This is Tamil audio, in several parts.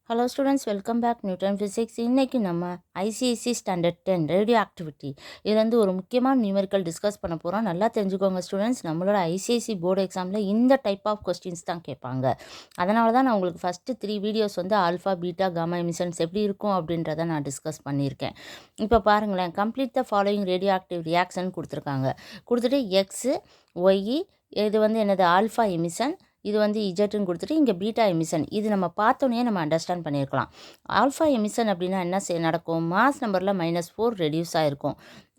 Hello students, welcome back Newton physics. இன்றைக்கி நம்ம ஐசிஐசி ஸ்டாண்டர்ட் 10 ரேடியோ ஆக்டிவிட்டி இதுலேருந்து ஒரு முக்கியமான நியூமெரிக்கல் டிஸ்கஸ் பண்ண போகிறோம். நல்லா தெரிஞ்சுக்கோங்க ஸ்டூடெண்ட்ஸ், நம்மளோட ஐசிஐசி போர்டு எக்ஸாமில் இந்த டைப் ஆஃப் கொஸ்டின்ஸ் தான் கேட்பாங்க. அதனால தான் நான் உங்களுக்கு ஃபஸ்ட்டு 3 வீடியோஸ் வந்து ஆல்ஃபா பீட்டா காமா எமிஷன்ஸ் எப்படி இருக்கும் அப்படின்றத நான் டிஸ்கஸ் பண்ணியிருக்கேன். இப்போ பாருங்களேன், complete the following radio active reaction கொடுத்துருக்காங்க. கொடுத்துட்டு எக்ஸு ஒய், இது வந்து என்னது ஆல்ஃபா எமிஷன், இது வந்து இஜெட்டுன்னு கொடுத்துட்டு இங்கே பீட்டா எமிஷன். இது நம்ம பார்த்தோன்னே நம்ம அண்டர்ஸ்டாண்ட் பண்ணியிருக்கலாம். ஆல்ஃபா எமிஷன் அப்படின்னா என்ன நடக்கும், மாஸ் நம்பரில் -4 ரெடியூஸ் ஆகிருக்கும்.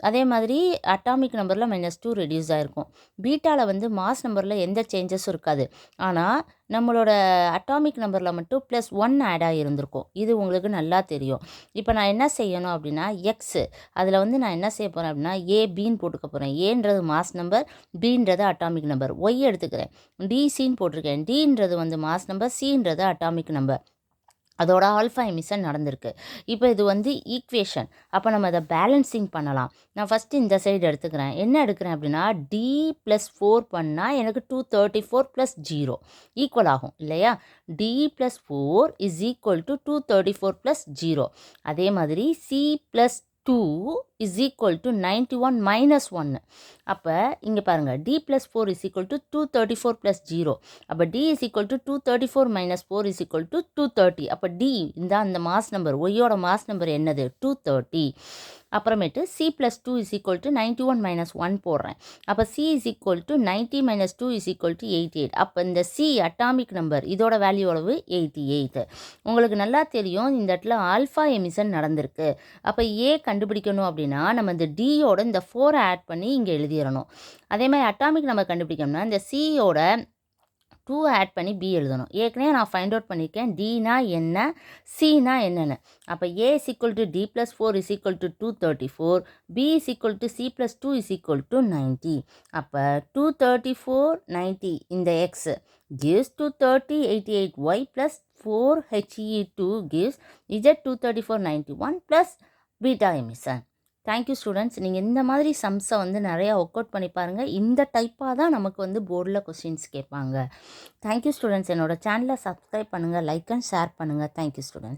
அதே மாதிரி அட்டாமிக் நம்பரில் -2 ரெடியூஸ் ஆகிருக்கும். பீட்டாவில் வந்து மாஸ் நம்பரில் எந்த சேஞ்சஸும் இருக்காது. ஆனால் நம்மளோட அட்டாமிக் நம்பரில் மட்டும் +1 ஆட் ஆகியிருந்திருக்கும். இது உங்களுக்கு நல்லா தெரியும். இப்போ நான் என்ன செய்யணும் அப்படின்னா, எக்ஸு அதில் வந்து நான் என்ன செய்ய போகிறேன் அப்படின்னா, ஏபின்னு போட்டுக்க போகிறேன். ஏன்றது மாஸ் நம்பர், பின்றது அட்டாமிக் நம்பர். ஒய் எடுத்துக்கிறேன், டிசின்னு போட்டிருக்கேன். டின்றது வந்து மாஸ் நம்பர், சின்றது அட்டாமிக் நம்பர். அதோட ஆல்ஃபா எமிஷன் நடந்திருக்கு. இப்போ இது வந்து ஈக்குவேஷன். அப்போ நம்ம அதை பேலன்சிங் பண்ணலாம். நான் ஃபஸ்ட்டு இந்த சைடு எடுத்துக்கிறேன். என்ன எடுக்கிறேன் அப்படின்னா, D+4 பண்ணால் எனக்கு 234 + 0 ஈக்குவல் ஆகும் இல்லையா. D+4 = 234 + 0. அதே மாதிரி C+2 = 91 - 1. அப்போ இங்கே பாருங்கள், D+4 = 234 + 0. அப்போ D = 234 - 4 = 230. அப்போ D இந்த அந்த மாஸ் நம்பர், ஒய்யோட மாஸ் நம்பர் என்னது, 230. அப்புறமேட்டு C+2 = 91 - 1 போடுறேன். அப்போ C = 90 - 2 = 88. அப்போ இந்த C அட்டாமிக் நம்பர், இதோட வேல்யூ அளவு 88. உங்களுக்கு நல்லா தெரியும் இந்த இடத்துல ஆல்ஃபா எமிஷன் நடந்திருக்கு. அப்போ ஏ கண்டுபிடிக்கணும் அப்படின்னா நம்ம இந்த டியோட இந்த 4 ஆட் பண்ணி இங்கே எழுதிடணும். அதே மாதிரி அட்டாமிக் நம்பர் கண்டுபிடிக்கணும்னா இந்த சியோட 2 ஆட் பண்ணி பி எழுதணும். ஏற்கனவே நான் ஃபைண்ட் அவுட் பண்ணியிருக்கேன் டினா என்ன, சினா என்னென்னு. அப்போ ஏ = D+4 = 234, B = C+2 = 90. அப்போ 234 90 இந்த X gives 230 88, y + 4he2 gives z 234 91 + beta emission. Thank you students. நீங்கள் இந்த மாதிரி சம்ஸை வந்து நிறையா ஒர்க் அவுட் பண்ணி பாருங்கள். இந்த டைப்பாக தான் நமக்கு வந்து போர்டில் கொஸ்டின்ஸ் கேட்பாங்க. Thank you students. என்னோட சேனலை சப்ஸ்கிரைப் பண்ணுங்கள், லைக் அண்ட் ஷேர் பண்ணுங்கள். Thank you students.